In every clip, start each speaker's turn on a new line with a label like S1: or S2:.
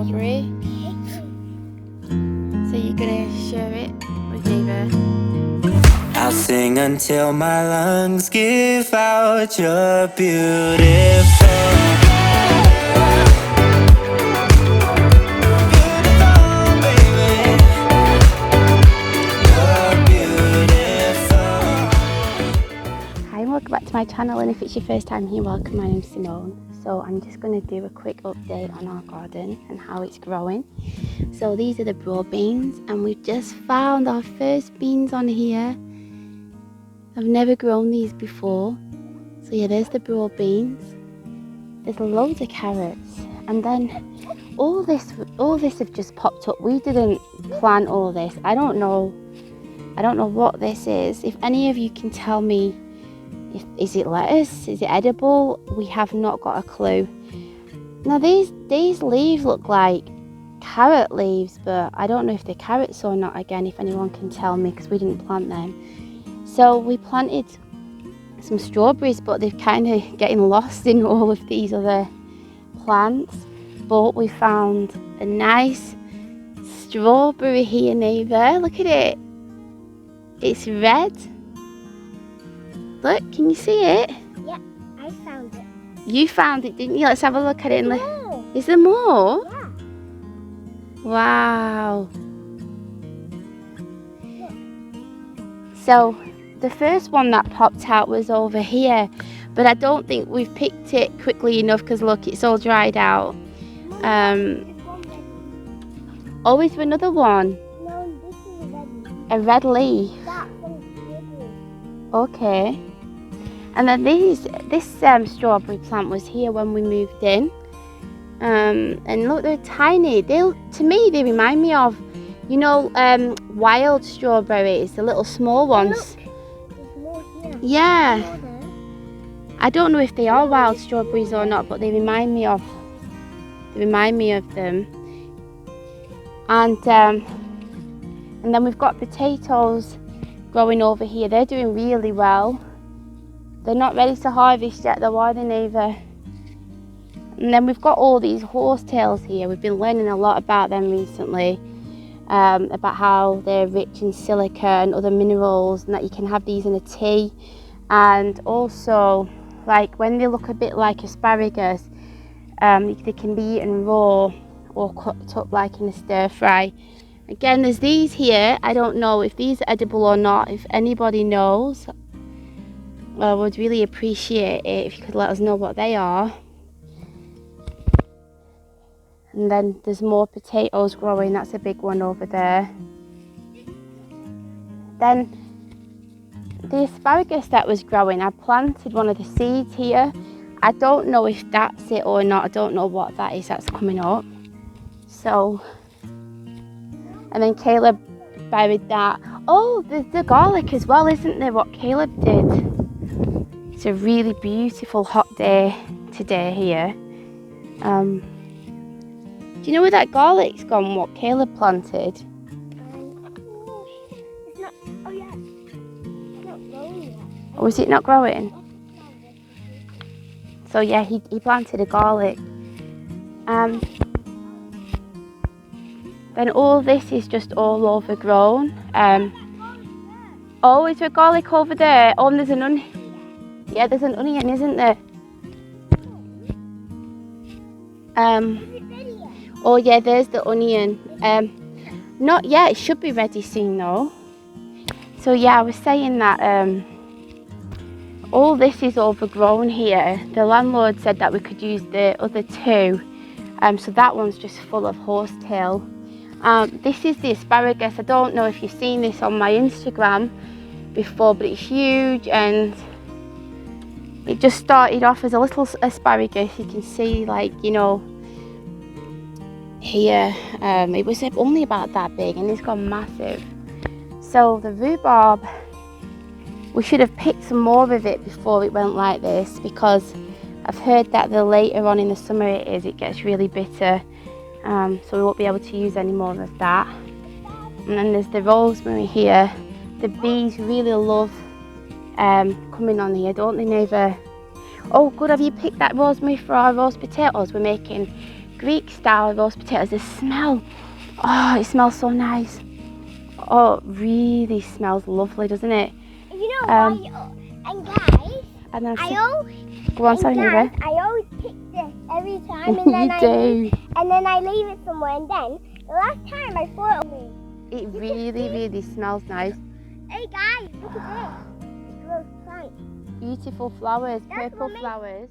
S1: strawberry. So you're gonna share it with neighbour?
S2: I'll sing until my lungs give out. You're beautiful.
S1: Welcome back to my channel, and if it's your first time here, welcome. My name's Simone. So I'm just going to do a quick update on our garden and how it's growing. So these are the broad beans, and we've just found our first beans on here. I've never grown these before. So yeah, there's the broad beans. There's loads of carrots, and then all this have just popped up. We didn't plant all this. I don't know what this is. If any of you can tell me, is it lettuce? Is it edible? We have not got a clue. Now these leaves look like carrot leaves, but I don't know if they're carrots or not. Again, if anyone can tell me, because we didn't plant them. So we planted some strawberries, but they're kind of getting lost in all of these other plants. But we found a nice strawberry here, neighbour. Look at it. It's red. Look, can you see it?
S3: Yeah, I found it.
S1: You found it, didn't you? Let's have a look at it.
S3: No.
S1: Is there more?
S3: Yeah.
S1: Wow. So the first one that popped out was over here, but I don't think we've picked it quickly enough because look, it's all dried out. Oh, is there another one?
S3: No, this is a red leaf.
S1: A red leaf.
S3: That one's bigger.
S1: Okay. And then this strawberry plant was here when we moved in. And look, they're tiny. To me, they remind me of, you know, wild strawberries, the little small ones.
S3: Look, there's more here.
S1: Yeah.
S3: More there.
S1: I don't know if they are wild strawberries or not, but they remind me of them. And then we've got potatoes growing over here. They're doing really well. They're not ready to harvest yet though, are they, neighbour? And then we've got all these horsetails here. We've been learning a lot about them recently, about how they're rich in silica and other minerals, and that you can have these in a tea. And also, like when they look a bit like asparagus, they can be eaten raw or cut up like in a stir fry. Again, there's these here. I don't know if these are edible or not. If anybody knows, I would really appreciate it if you could let us know what they are. And then there's more potatoes growing. That's a big one over there. Then the asparagus that was growing, I planted one of the seeds here. I don't know if that's it or not. I don't know what that is that's coming up. So, and then Caleb buried that. Oh, there's the garlic as well, isn't there, what Caleb did? It's a really beautiful hot day today here. Do you know where that garlic's gone, what Caleb planted?
S3: It's not, oh yeah, it's not growing yet.
S1: Or is it not growing? So yeah, he planted a garlic. Then all this is just all overgrown. Oh, is there garlic over there? Oh, and there's an onion. Yeah, there's an onion, isn't there? Oh yeah, there's the onion. Not yet, it should be ready soon though. So yeah, I was saying that all this is overgrown here. The landlord said that we could use the other two. So that one's just full of horsetail. This is the asparagus. I don't know if you've seen this on my Instagram before, but it's huge, and it just started off as a little asparagus. You can see, like, you know, here it was only about that big, and it's gone massive. So the rhubarb, we should have picked some more of it before it went like this, because I've heard that the later on in the summer it gets really bitter. So we won't be able to use any more of that. And then there's the rosemary here. The bees really love coming on here, don't they, neighbour? Oh good, have you picked that rosemary for our roast potatoes? We're making Greek style roast potatoes. The smell, oh, it smells so nice. Oh, it really smells lovely, doesn't it?
S3: You know why? And guys,
S1: And then
S3: I always
S1: go on, sorry, Neva.
S3: I always pick this every time, and then I leave it somewhere. And then the last time I thought
S1: it really smells nice.
S3: Hey guys, look at this. It's rose plant.
S1: Beautiful flowers,
S3: That's
S1: purple
S3: what
S1: flowers.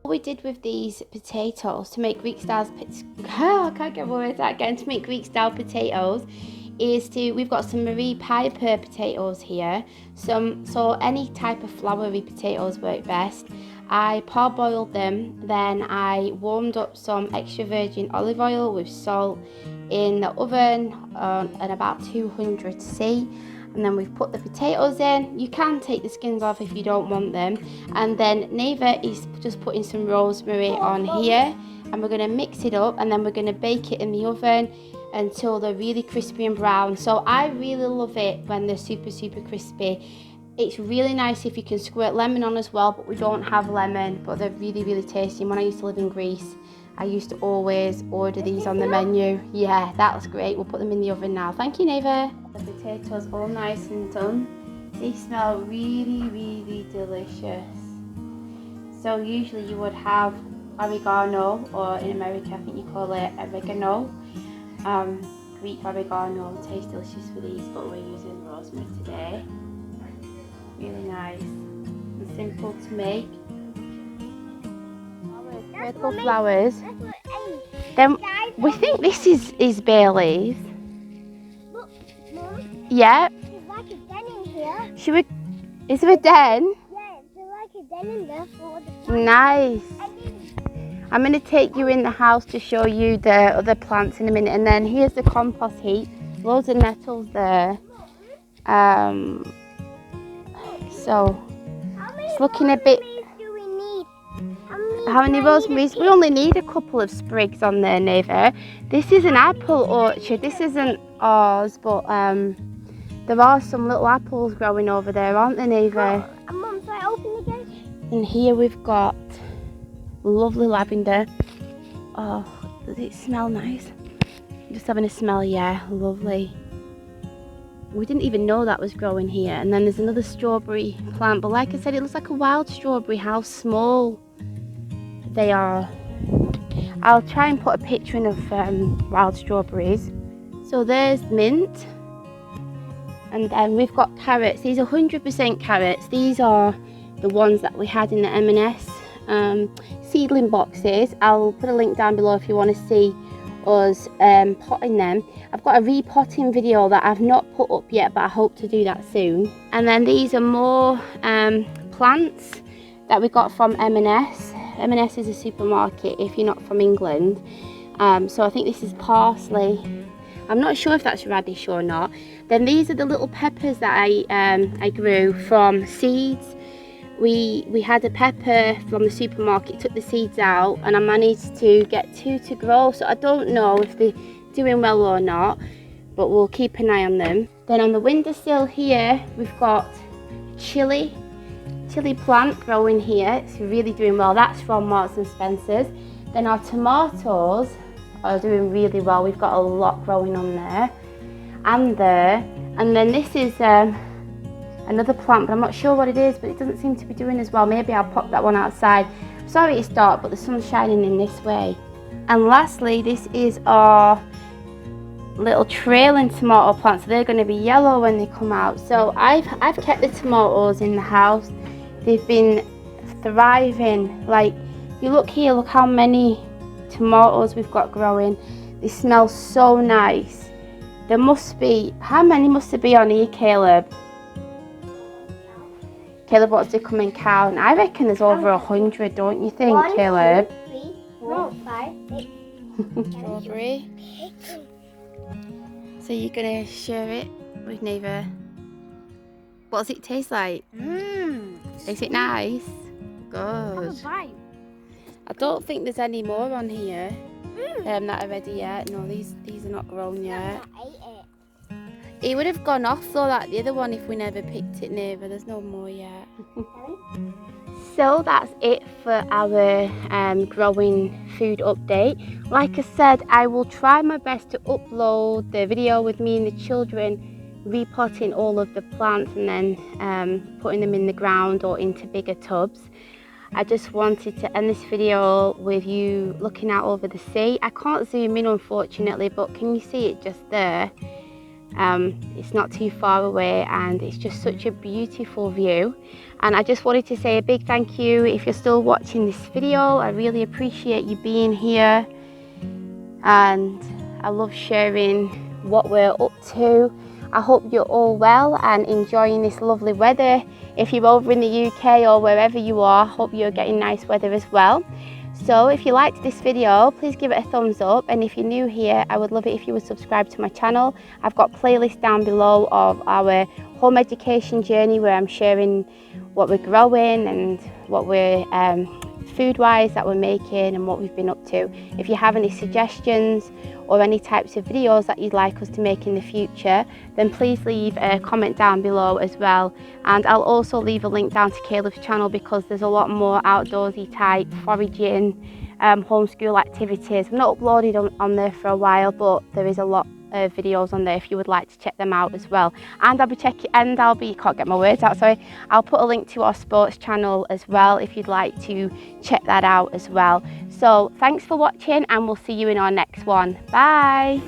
S1: What we did with these potatoes to make Greek style I can't get words out again, to make Greek style potatoes is we've got some Marie Piper potatoes here. So any type of floury potatoes work best. I parboiled them, then I warmed up some extra virgin olive oil with salt in the oven at about 200°C. And then we've put the potatoes in. You can take the skins off if you don't want them. And then Neva is just putting some rosemary on here. And we're going to mix it up, and then we're going to bake it in the oven until they're really crispy and brown. So I really love it when they're super crispy. It's really nice if you can squirt lemon on as well, but we don't have lemon, but they're really tasty. And when I used to live in Greece, I used to always order these on the menu. Yeah, that was great. We'll put them in the oven now. Thank you, Neva. The potatoes all nice and done. They smell really delicious. So usually you would have oregano, or in America I think you call it oregano. Greek oregano tastes delicious for these, but we're using rosemary today. Really nice and simple to make. Purple flowers. Then we think this is bay leaves.
S3: Look, Mom.
S1: Yeah.
S3: There's like a den in here.
S1: Should we? Is there a den?
S3: Yeah, there's like a den in there for the plants.
S1: Nice. I'm going to take you in the house to show you the other plants in a minute, and then here's the compost heap. Loads of nettles there. So it's looking a bit. How many rosemaries? We only need a couple of sprigs on there, Neva. This is an apple orchard. This isn't ours, but there are some little apples growing over there, aren't there, Neva?
S3: Mum, so I open again?
S1: And here we've got lovely lavender. Oh, does it smell nice? Just having a smell, yeah, lovely. We didn't even know that was growing here. And then there's another strawberry plant, but like I said, it looks like a wild strawberry. How small they are. I'll try and put a picture in of wild strawberries. So there's mint, and then we've got carrots. These are 100% carrots. These are the ones that we had in the M&S seedling boxes. I'll put a link down below if you want to see us potting them. I've got a repotting video that I've not put up yet, but I hope to do that soon. And then these are more plants that we got from M&S. M&S is a supermarket if you're not from England. So I think this is parsley. I'm not sure if that's radish or not. Then these are the little peppers that I grew from seeds. We had a pepper from the supermarket, took the seeds out, and I managed to get 2 to grow. So I don't know if they're doing well or not, but we'll keep an eye on them. Then on the windowsill here, we've got chili plant growing here. It's really doing well. That's from Marks and Spencer's. Then our tomatoes are doing really well. We've got a lot growing on there and there. And then this is another plant, but I'm not sure what it is, but it doesn't seem to be doing as well. Maybe I'll pop that one outside. Sorry it's dark, but the sun's shining in this way. And lastly, this is our little trailing tomato plants. So they're going to be yellow when they come out. So I've kept the tomatoes in the house. They've been thriving. Like, you look here, look how many tomatoes we've got growing. They smell so nice. There must be, how many must there be on here, Caleb? Caleb wants to come and count. I reckon there's over 100, don't you think,
S3: 1,
S1: Caleb?
S3: 2, 3, 4, 5, 6.
S1: Strawberry. So you're gonna share it with Neva. What does it taste like? Is it nice? Good. I don't think there's any more on here that are ready yet. No, these are not grown yet. It would have gone off though, like the other one, if we never picked it neither. There's no more yet. So that's it for our growing food update. Like I said, I will try my best to upload the video with me and the children repotting all of the plants and then putting them in the ground or into bigger tubs. I just wanted to end this video with you looking out over the sea. I can't zoom in unfortunately, but can you see it just there? It's not too far away and it's just such a beautiful view. And I just wanted to say a big thank you if you're still watching this video. I really appreciate you being here, and I love sharing what we're up to. I hope you're all well and enjoying this lovely weather. If you're over in the UK or wherever you are, hope you're getting nice weather as well. So if you liked this video, please give it a thumbs up, and if you're new here, I would love it if you would subscribe to my channel. I've got playlists down below of our home education journey where I'm sharing what we're growing and what we're food wise that we're making and what we've been up to. If you have any suggestions or any types of videos that you'd like us to make in the future, then please leave a comment down below as well. And I'll also leave a link down to Caleb's channel because there's a lot more outdoorsy type foraging homeschool activities. I've not uploaded on there for a while, but there is a lot of videos on there if you would like to check them out as well. And can't get my words out, sorry. I'll put a link to our sports channel as well if you'd like to check that out as well. So thanks for watching, and we'll see you in our next one. Bye.